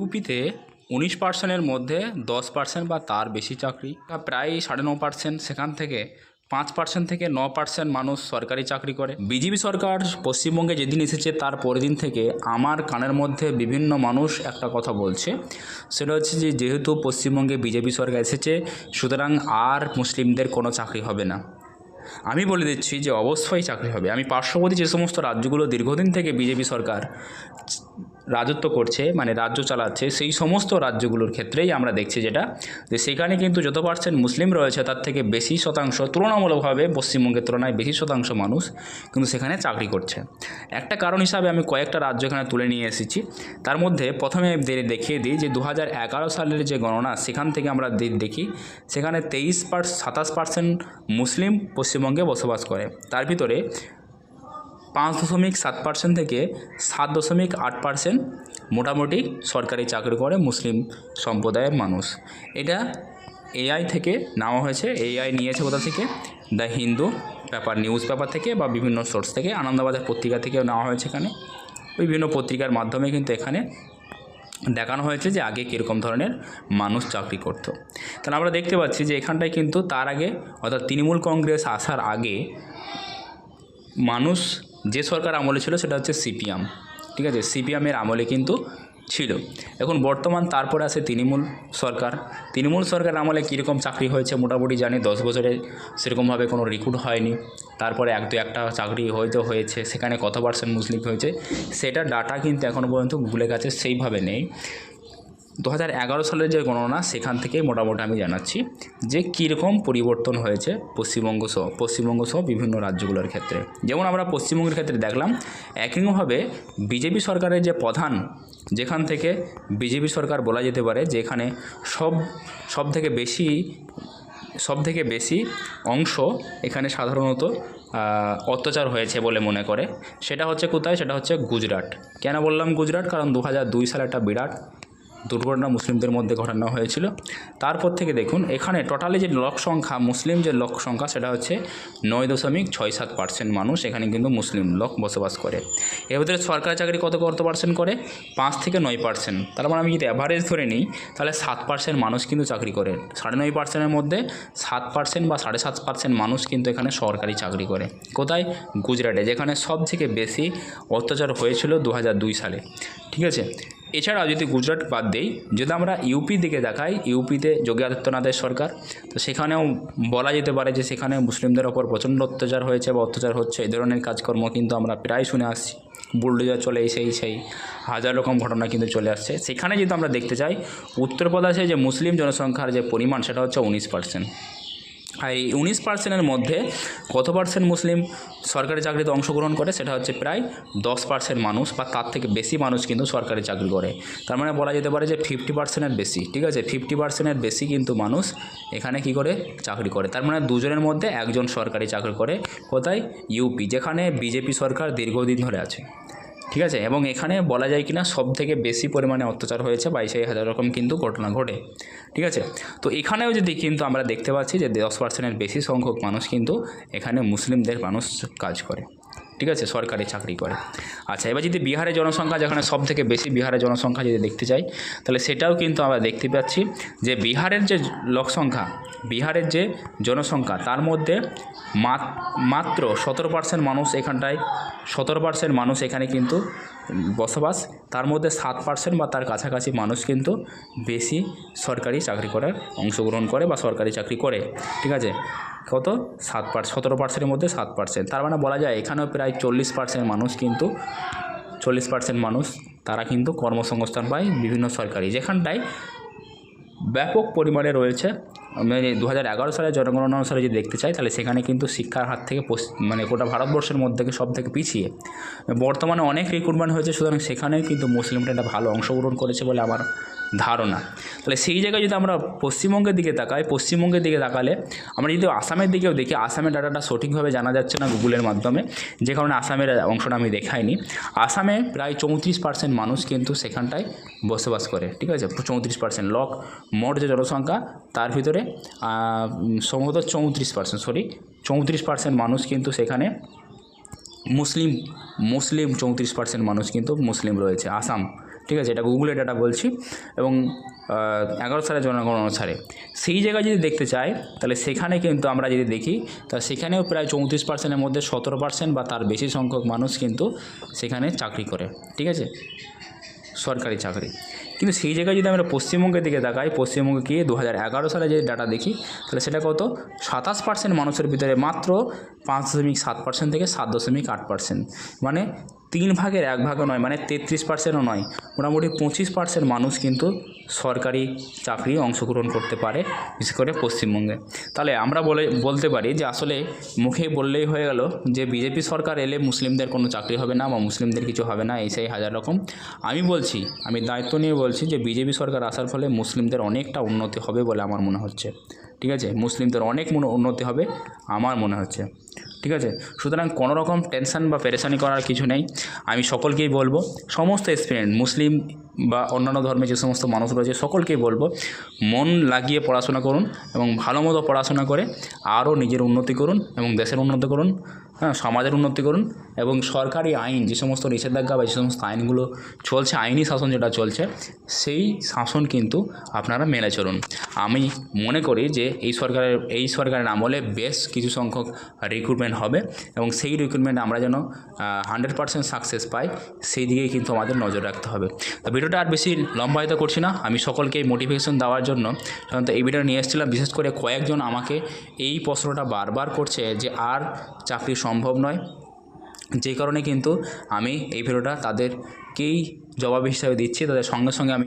ইউপিতে 19% মধ্যে 10% বা তার বেশি চাকরি, প্রায় 9.5%। সেখান থেকে 5% থেকে 9% মানুষ সরকারি চাকরি করে। বিজেপি সরকার পশ্চিমবঙ্গে যেদিন এসেছে তার পরের দিন থেকে আমার কানের মধ্যে বিভিন্ন মানুষ একটা কথা বলছে, সেটা হচ্ছে যে যেহেতু পশ্চিমবঙ্গে বিজেপি সরকার এসেছে সুতরাং আর মুসলিমদের কোনো চাকরি হবে না। আমি বলে দিচ্ছি যে অবশ্যই চাকরি হবে। আমি পার্শ্ববর্তী যে সমস্ত রাজ্যগুলো দীর্ঘদিন থেকে বিজেপি সরকার রাজত্ব করছে, মানে রাজ্য চালাচ্ছে, সেই সমস্ত রাজ্যগুলোর ক্ষেত্রেই আমরা দেখছি যেটা যে সেখানে কিন্তু যত পার্সেন্ট মুসলিম রয়েছে তার থেকে বেশি শতাংশ, তুলনামূলকভাবে পশ্চিমবঙ্গের তুলনায় বেশি শতাংশ মানুষ কিন্তু সেখানে চাকরি করছে। একটা কারণ হিসাবে আমি কয়েকটা রাজ্য এখানে তুলে নিয়ে এসেছি। তার মধ্যে প্রথমে দেখিয়ে দিই যে 2011 সালের যে গণনা সেখান থেকে আমরা দেখি সেখানে 27% মুসলিম পশ্চিমবঙ্গে বসবাস করে। তার ভিতরে 5.7% থেকে 7.8% মোটামুটি সরকারি চাকরি করে মুসলিম সম্প্রদায়ের মানুষ। এটা এআই থেকে নেওয়া হয়েছে। এআই নিয়েছে কোথা থেকে? The Hindu paper, news paper থেকে বা বিভিন্ন সোর্স থেকে, আনন্দবাজার পত্রিকা থেকেও নেওয়া হয়েছে। এখানে বিভিন্ন পত্রিকার মাধ্যমে কিন্তু এখানে দেখানো হয়েছে যে আগে কীরকম ধরনের মানুষ চাকরি করত। তাহলে আমরা দেখতে পাচ্ছি যে এখানটায় কিন্তু তার আগে অর্থাৎ তৃণমূল কংগ্রেস আসার আগে মানুষ যে সরকার আমলে ছিল সেটা হচ্ছে সিপিএম, ঠিক আছে, সিপিএমের আমলে কিন্তু ছিল। এখন বর্তমান তারপরে আসে তৃণমূল সরকার। তৃণমূল সরকার আমলে কীরকম চাকরি হয়েছে মোটামুটি জানি, 10 বছরে সেরকমভাবে কোনো রিক্রুট হয়নি। তারপরে একটা চাকরি হয়তো হয়েছে, সেখানে কত পার্সেন্ট মুসলিম হয়েছে সেটা ডাটা কিন্তু এখনও পর্যন্ত গুগলের কাছে সেইভাবে নেই। 2011 সালের যে গণনা সেখান থেকেই মোটামুটি আমি জানাচ্ছি যে কীরকম পরিবর্তন হয়েছে পশ্চিমবঙ্গ সহ বিভিন্ন রাজ্যগুলোর ক্ষেত্রে। যেমন আমরা পশ্চিমবঙ্গের ক্ষেত্রে দেখলাম একইভাবে বিজেপি সরকারের যে প্রধান, যেখান থেকে বিজেপি সরকার বলা যেতে পারে যে এখানে সব থেকে বেশি অংশ এখানে সাধারণত অত্যাচার হয়েছে বলে মনে করে, সেটা হচ্ছে কোথায়? সেটা হচ্ছে গুজরাট। কেন বললাম গুজরাট? কারণ 2002 সালে একটা বিরাট দুর্ঘটনা মুসলিমদের মধ্যে ঘটানো হয়েছিল। তারপর থেকে দেখুন এখানে টোটালি যে লোক সংখ্যা, মুসলিম যে লোক সংখ্যা সেটা হচ্ছে 9.67% মানুষ এখানে কিন্তু মুসলিম লোক বসবাস করে। এর ভিতরে সরকারি চাকরি কত পার্সেন্ট করে? 5 থেকে 9%। তার মানে আমি যদি অ্যাভারেজ ধরে নিই তাহলে 7% মানুষ কিন্তু চাকরি করে। 9.5%-এর মধ্যে 7% বা 7.5% মানুষ কিন্তু এখানে সরকারি চাকরি করে। কোথায়? গুজরাটে, যেখানে সব থেকে বেশি অত্যাচার হয়েছিল 2002 সালে, ঠিক আছে। এছাড়াও যদি গুজরাট বাদ দেই, যদি আমরা ইউপি দিকে দেখাই, ইউপিতে যোগী আদিত্যনাথের সরকার, তো সেখানেও বলা যেতে পারে যে সেখানে মুসলিমদের ওপর প্রচণ্ড অত্যাচার হয়েছে বা অত্যাচার হচ্ছে। এই ধরনের কাজকর্ম কিন্তু আমরা প্রায় শুনে আসছি। বুলডোজার চলে সেই হাজার রকম ঘটনা কিন্তু চলে আসছে। সেখানে যদি আমরা দেখতে চাই উত্তরপ্রদেশে যে মুসলিম জনসংখ্যার যে পরিমাণ সেটা হচ্ছে 19%। আর এই 19%-এর মধ্যে কত পার্সেন্ট মুসলিম সরকারি চাকরিতে অংশগ্রহণ করে? সেটা হচ্ছে প্রায় 10% মানুষ বা তার থেকে বেশি মানুষ কিন্তু সরকারি চাকরি করে। তার মানে বলা যেতে পারে যে 50%-এর বেশি, ঠিক আছে, 50%-এর বেশি কিন্তু মানুষ এখানে কি করে? চাকরি করে। তার মানে দুজনের মধ্যে একজন সরকারি চাকরি করে। কোথায়? ইউপি, যেখানে বিজেপি সরকার দীর্ঘদিন ধরে আছে, ঠিক আছে। এবং এখানে বলা যায় কিনা সব থেকে বেশি পরিমাণে অত্যাচার হয়েছে, 22,000 রকম কিন্তু ঘটনা ঘটে, ঠিক আছে। তো এখানেও যদি কিন্তু আমরা দেখতে পাচ্ছি যে 10%-এর বেশি সংখ্যক মানুষ কিন্তু এখানে মুসলিমদের মানুষ কাজ করে, ঠিক আছে, সরকারি চাকরি করে। আচ্ছা, এবার যদি বিহারের জনসংখ্যা, যেখানে সব থেকে বেশি বিহারের জনসংখ্যা যদি দেখতে চাই তাহলে সেটাও কিন্তু আমরা দেখতে পাচ্ছি যে বিহারের যে বিহারের যে জনসংখ্যা তার মধ্যে মাত্র 17% মানুষ এখানটায় 17% মানুষ এখানে কিন্তু বসবাস। তার মধ্যে 7% বা তার কাছাকাছি মানুষ কিন্তু বেশি সরকারি চাকরি করার অংশগ্রহণ করে বা সরকারি চাকরি করে, ঠিক আছে। কত? 17%-এর মধ্যে 7%। তার মানে বলা যায় এখানেও প্রায় 40% মানুষ কিন্তু 40% মানুষ তারা কিন্তু কর্মসংস্থান পায় বিভিন্ন সরকারি, যেখানটায় ব্যাপক পরিমাণে রয়েছে। আমি 2011 সালের জনগণনা অনুসারে যদি দেখতে চাই তাহলে সেখানে কিন্তু শিক্ষার হাত থেকে গোটা ভারতবর্ষের মধ্যে থেকে সব থেকে পিছিয়ে। বর্তমানে অনেক রিক্রুটমেন্ট হয়েছে, সুতরাং সেখানেও কিন্তু মুসলিমরা একটা ভালো অংশগ্রহণ করেছে বলে আমার ধারণা। তাহলে সেই জায়গায় যদি আমরা পশ্চিমবঙ্গের দিকে তাকালে আমরা যদি আসামের দিকেও দেখি, আসামের ডাটাটা সঠিকভাবে জানা যাচ্ছে না গুগলের মাধ্যমে, যে কারণে আসামের অংশটা আমি দেখাইনি। আসামে প্রায় 34% মানুষ কিন্তু সেখানটায় বসবাস করে, ঠিক আছে। 34% লোক, মোট যে জনসংখ্যা তার ভিতরে সম্ভবত 34% মানুষ কিন্তু সেখানে মুসলিম 34% মানুষ কিন্তু মুসলিম রয়েছে আসাম ঠিক আছে, এটা গুগলের ডাটা বলছি, এবং 11 সালের জনগণনা অনুসারে সেই জায়গায় যদি দেখতে চাই তাহলে সেখানে কিন্তু আমরা যদি দেখি তা সেখানেও প্রায় 34%-এর মধ্যে 17% বা তার বেশি সংখ্যক মানুষ কিন্তু সেখানে চাকরি করে, ঠিক আছে, সরকারি চাকরি। কিন্তু সেই জায়গায় যদি আমরা পশ্চিমবঙ্গের দিকে তাকাই, পশ্চিমবঙ্গে গিয়ে 2011 সালে যে ডাটা দেখি তাহলে সেটা কত, 27% মানুষের ভিতরে মাত্র 5.7% থেকে 7.8%, মানে 3 ভাগের 1 ভাগও নয়, মানে 33%ও নয়, মোটামুটি 25% মানুষ কিন্তু সরকারি চাকরি অংশগ্রহণ করতে পারে, বিশেষ করে পশ্চিমবঙ্গে। তাহলে আমরা বলতে পারি যে আসলে মুখে বললেই হয়ে গেল যে বিজেপি সরকার এলে মুসলিমদের কোনো চাকরি হবে না বা মুসলিমদের কিছু হবে না, এই সেই হাজার রকম। আমি দায়িত্ব নিয়ে বলছি যে বিজেপি সরকার আসার ফলে মুসলিমদের অনেকটা উন্নতি হবে বলে আমার মনে হচ্ছে, ঠিক আছে, মুসলিমদের অনেক উন্নতি হবে আমার মনে হচ্ছে, ঠিক আছে। সুতরাং কোনো রকম টেনশন বা পেরেশানি করার কিছু নেই। আমি সকলকেই বলবো, সমস্ত স্টুডেন্ট, মুসলিম বা অন্যান্য ধর্মের যে সমস্ত মানুষ রয়েছে সকলকেই বলবো, মন লাগিয়ে পড়াশোনা করুন এবং ভালো মতো পড়াশোনা করে আরও নিজের উন্নতি করুন এবং দেশের উন্নতি করুন, হ্যাঁ, সমাজের উন্নতি করুন। এবং সরকারি আইন যে সমস্ত নিষেধাজ্ঞা বা যে সমস্ত আইনগুলো চলছে, আইনি শাসন যেটা চলছে, সেই শাসন কিন্তু আপনারা মেনে চলুন। আমি মনে করি যে এই সরকারের আমলে বেশ কিছু সংখ্যক রিক্রুটমেন্ট হবে এবং সেই রিক্রুটমেন্ট আমরা যেন 100% সাকসেস পাই, সেই দিকেই কিন্তু আমাদের নজর রাখতে হবে। তো ভিডিওটা আর বেশি লম্বায়িত করছি না, আমি সকলকে মোটিভেশন দেওয়ার জন্য সাধারণত এই ভিডিও নিয়ে এসেছিলাম। বিশেষ করে কয়েকজন আমাকে এই প্রশ্নটা বারবার করছে যে আর চাকরি সম্ভব নয়, যেই কারণে কিন্তু আমি এই ভিডিওটা তাদেরকেই জবাব হিসাবে দিচ্ছি, তাদের সঙ্গে সঙ্গে আমি